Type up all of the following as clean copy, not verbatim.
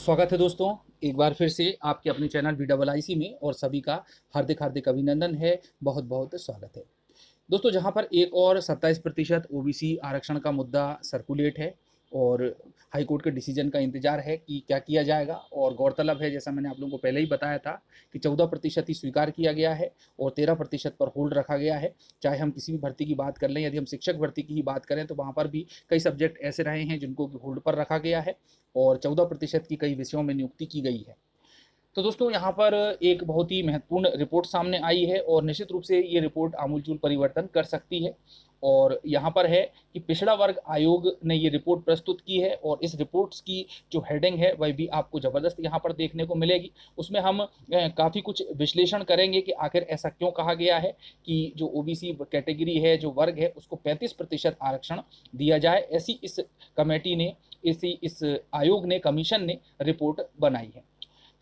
स्वागत है दोस्तों, एक बार फिर से आपके अपने चैनल VIIC में और सभी का हार्दिक हार्दिक अभिनंदन है। बहुत बहुत स्वागत है दोस्तों। जहां पर एक और 27% ओबीसी आरक्षण का मुद्दा सर्कुलेट है और हाई कोर्ट के डिसीजन का इंतजार है कि क्या किया जाएगा। और गौरतलब है, जैसा मैंने आप लोगों को पहले ही बताया था, कि 14% ही स्वीकार किया गया है और 13% पर होल्ड रखा गया है। चाहे हम किसी भी भर्ती की बात कर लें, यदि हम शिक्षक भर्ती की ही बात करें तो वहाँ पर भी कई सब्जेक्ट ऐसे रहे हैं जिनको होल्ड पर रखा गया है और 14% की कई विषयों में नियुक्ति की गई है। तो दोस्तों, यहाँ पर एक बहुत ही महत्वपूर्ण रिपोर्ट सामने आई है और निश्चित रूप से ये रिपोर्ट आमूलचूल परिवर्तन कर सकती है। और यहाँ पर है कि पिछड़ा वर्ग आयोग ने ये रिपोर्ट प्रस्तुत की है और इस रिपोर्ट्स की जो हेडिंग है वह भी आपको ज़बरदस्त यहाँ पर देखने को मिलेगी। उसमें हम काफ़ी कुछ विश्लेषण करेंगे कि आखिर ऐसा क्यों कहा गया है कि जो ओबीसी कैटेगरी है, जो वर्ग है, उसको 35% आरक्षण दिया जाए। ऐसी इस कमेटी ने, इस आयोग ने, कमीशन ने रिपोर्ट बनाई है।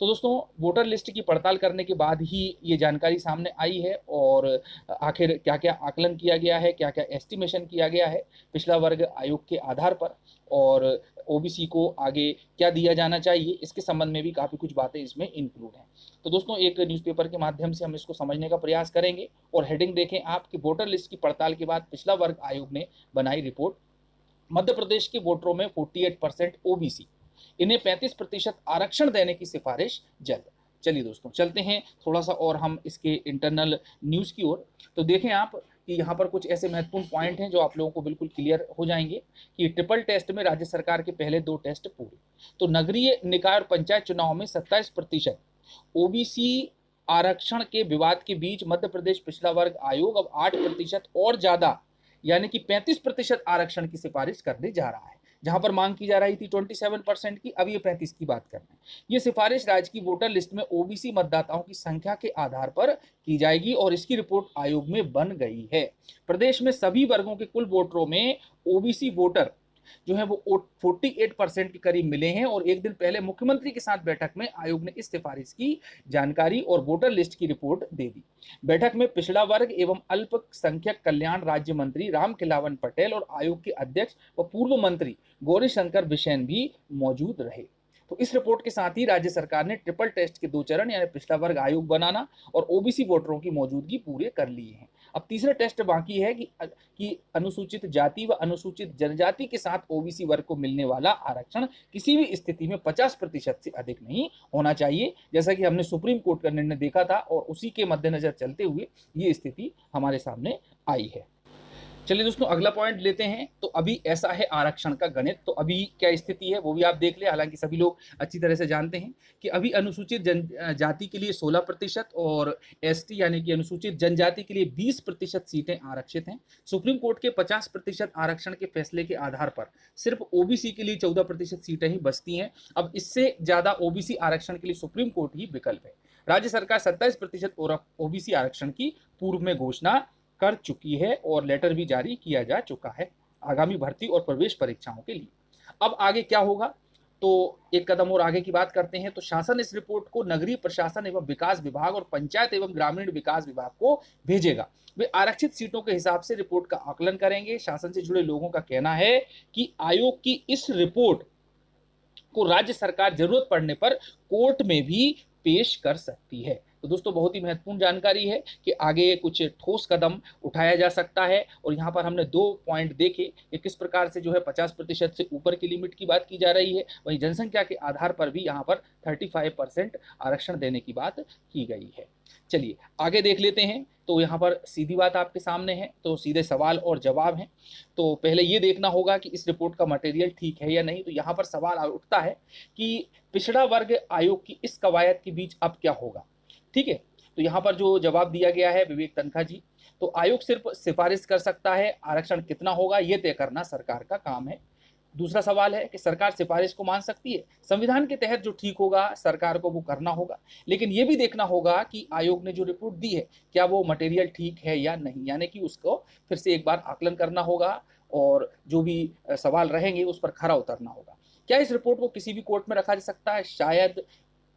तो दोस्तों, वोटर लिस्ट की पड़ताल करने के बाद ही ये जानकारी सामने आई है और आखिर क्या क्या आकलन किया गया है, क्या क्या एस्टिमेशन किया गया है पिछड़ा वर्ग आयोग के आधार पर, और ओबीसी को आगे क्या दिया जाना चाहिए, इसके संबंध में भी काफ़ी कुछ बातें इसमें इंक्लूड हैं। तो दोस्तों, एक न्यूज़पेपर के माध्यम से हम इसको समझने का प्रयास करेंगे और हेडिंग देखें आप कि वोटर लिस्ट की पड़ताल के बाद पिछड़ा वर्ग आयोग ने बनाई रिपोर्ट। मध्य प्रदेश के वोटरों में 48% ओबीसी, इन्हें 35% आरक्षण देने की सिफारिश जल्द। चलिए दोस्तों, चलते हैं थोड़ा सा और हम इसके इंटरनल न्यूज़ की ओर। तो देखें आप कि यहाँ पर कुछ ऐसे महत्वपूर्ण पॉइंट हैं जो आप लोगों को बिल्कुल क्लियर हो जाएंगे कि ट्रिपल टेस्ट में राज्य सरकार के पहले 2 टेस्ट पूरे। तो नगरीय निकाय और पंचायत चुनाव में 27% ओबीसी आरक्षण के विवाद के बीच मध्य प्रदेश पिछड़ा वर्ग आयोग अब 8% और ज़्यादा, यानी कि 35% आरक्षण की सिफारिश करने जा रहा है। जहां पर मांग की जा रही थी 27% की, अब ये 35 की बात कर रहे हैं। ये सिफारिश राज्य की वोटर लिस्ट में ओबीसी मतदाताओं की संख्या के आधार पर की जाएगी और इसकी रिपोर्ट आयोग में बन गई है। प्रदेश में सभी वर्गों के कुल वोटरों में ओबीसी वोटर जो है वो 48% के करीब मिले हैं। और एक दिन पहले मुख्यमंत्री के साथ बैठक में आयोग ने इस सिफारिश की जानकारी और वोटर लिस्ट की रिपोर्ट दे दी। बैठक में पिछड़ा वर्ग एवं अल्पसंख्यक कल्याण राज्य मंत्री रामखेलावन पटेल और आयोग के अध्यक्ष व पूर्व मंत्री गौरीशंकर बिसेन भी मौजूद रहे। तो इस रिपोर्ट के साथ ही राज्य सरकार ने ट्रिपल टेस्ट के 2 चरण यानी पिछड़ा वर्ग आयोग बनाना और ओबीसी वोटरों की मौजूदगी पूरे कर लिए हैं। अब तीसरा टेस्ट बाकी है कि अनुसूचित जाति व अनुसूचित जनजाति के साथ ओबीसी वर्ग को मिलने वाला आरक्षण किसी भी स्थिति में 50% से अधिक नहीं होना चाहिए, जैसा कि हमने सुप्रीम कोर्ट का निर्णय देखा था और उसी के मद्देनजर चलते हुए ये स्थिति हमारे सामने आई है। चलिए दोस्तों, अगला पॉइंट लेते हैं। तो अभी ऐसा है आरक्षण का गणित। तो अभी क्या स्थिति है वो भी आप देख ले। हालांकि सभी लोग अच्छी तरह से जानते हैं कि अभी अनुसूचित जाति के लिए 16% और एसटी यानी कि अनुसूचित जनजाति के लिए 20% सीटें आरक्षित हैं। सुप्रीम कोर्ट के 50% आरक्षण के फैसले के आधार पर सिर्फ ओबीसी के लिए 14% सीटें ही बचती हैं। अब इससे ज्यादा ओबीसी आरक्षण के लिए सुप्रीम कोर्ट ही विकल्प है। राज्य सरकार 27% ओबीसी आरक्षण की पूर्व में घोषणा कर चुकी है और लेटर भी जारी किया जा चुका है आगामी भर्ती और प्रवेश परीक्षाओं के लिए। अब आगे क्या होगा, तो एक कदम और आगे की बात करते हैं। तो शासन इस रिपोर्ट को नगरीय प्रशासन एवं विकास विभाग और पंचायत एवं ग्रामीण विकास विभाग को भेजेगा। वे आरक्षित सीटों के हिसाब से रिपोर्ट का आकलन करेंगे। शासन से जुड़े लोगों का कहना है कि आयोग की इस रिपोर्ट को राज्य सरकार जरूरत पड़ने पर कोर्ट में भी पेश कर सकती है। तो दोस्तों, बहुत ही महत्वपूर्ण जानकारी है कि आगे कुछ ठोस कदम उठाया जा सकता है। और यहाँ पर हमने 2 पॉइंट देखे कि किस प्रकार से जो है 50% से ऊपर की लिमिट की बात की जा रही है, वहीं जनसंख्या के आधार पर भी यहाँ पर 35% आरक्षण देने की बात की गई है। चलिए आगे देख लेते हैं। तो यहाँ पर सीधी बात आपके सामने है, तो सीधे सवाल और जवाब हैं। तो पहले ये देखना होगा कि इस रिपोर्ट का मटेरियल ठीक है या नहीं। तो यहाँ पर सवाल उठता है कि पिछड़ा वर्ग आयोग की इस कवायद के बीच अब क्या होगा। ठीक है, तो यहाँ पर जो जवाब दिया गया है विवेक तनखा जी, तो आयोग सिर्फ सिफारिश कर सकता है, आरक्षण कितना होगा ये तय करना सरकार का काम है। दूसरा सवाल है कि सरकार सिफारिश को मान सकती है। संविधान के तहत जो ठीक होगा सरकार को वो करना होगा, लेकिन ये भी देखना होगा कि आयोग ने जो रिपोर्ट दी है क्या वो मटेरियल ठीक है या नहीं, यानी कि उसको फिर से एक बार आकलन करना होगा और जो भी सवाल रहेंगे उस पर खरा उतरना होगा। क्या इस रिपोर्ट को किसी भी कोर्ट में रखा जा सकता है? शायद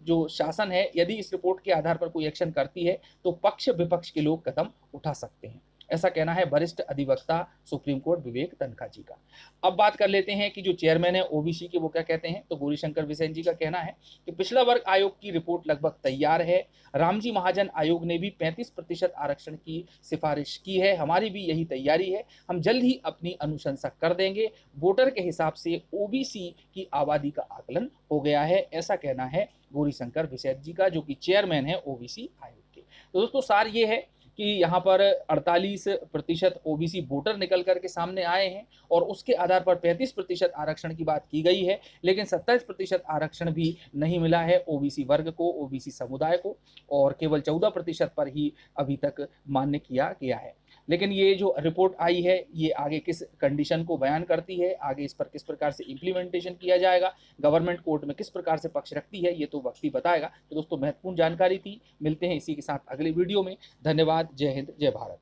जो शासन है यदि इस रिपोर्ट के आधार पर कोई एक्शन करती है तो पक्ष विपक्ष के लोग कदम उठा सकते हैं। ऐसा कहना है वरिष्ठ अधिवक्ता सुप्रीम कोर्ट विवेक तन्खा जी का। अब बात कर लेते हैं कि जो चेयरमैन है ओबीसी के वो क्या कहते हैं। तो गौरीशंकर बिसेन जी का कहना है कि पिछड़ा वर्ग आयोग की रिपोर्ट लगभग तैयार है। रामजी महाजन आयोग ने भी 35% आरक्षण की सिफारिश की है, हमारी भी यही तैयारी है, हम जल्द ही अपनी अनुशंसा कर देंगे। वोटर के हिसाब से ओबीसी की आबादी का आकलन हो गया है, ऐसा कहना है गौरीशंकर बिसेन जी का, जो कि चेयरमैन है ओबीसी आयोग के। तो दोस्तों सार ये है कि यहाँ पर 48% ओबीसी वोटर निकल कर के सामने आए हैं और उसके आधार पर 35% आरक्षण की बात की गई है, लेकिन 27% आरक्षण भी नहीं मिला है ओबीसी वर्ग को, ओबीसी समुदाय को, और केवल 14% पर ही अभी तक मान्य किया गया है। लेकिन ये जो रिपोर्ट आई है ये आगे किस कंडीशन को बयान करती है, आगे इस पर किस प्रकार से इम्प्लीमेंटेशन किया जाएगा, गवर्नमेंट कोर्ट में किस प्रकार से पक्ष रखती है, ये तो वक्त ही बताएगा। तो दोस्तों महत्वपूर्ण जानकारी थी, मिलते हैं इसी के साथ अगले वीडियो में। धन्यवाद। जय हिंद, जय भारत।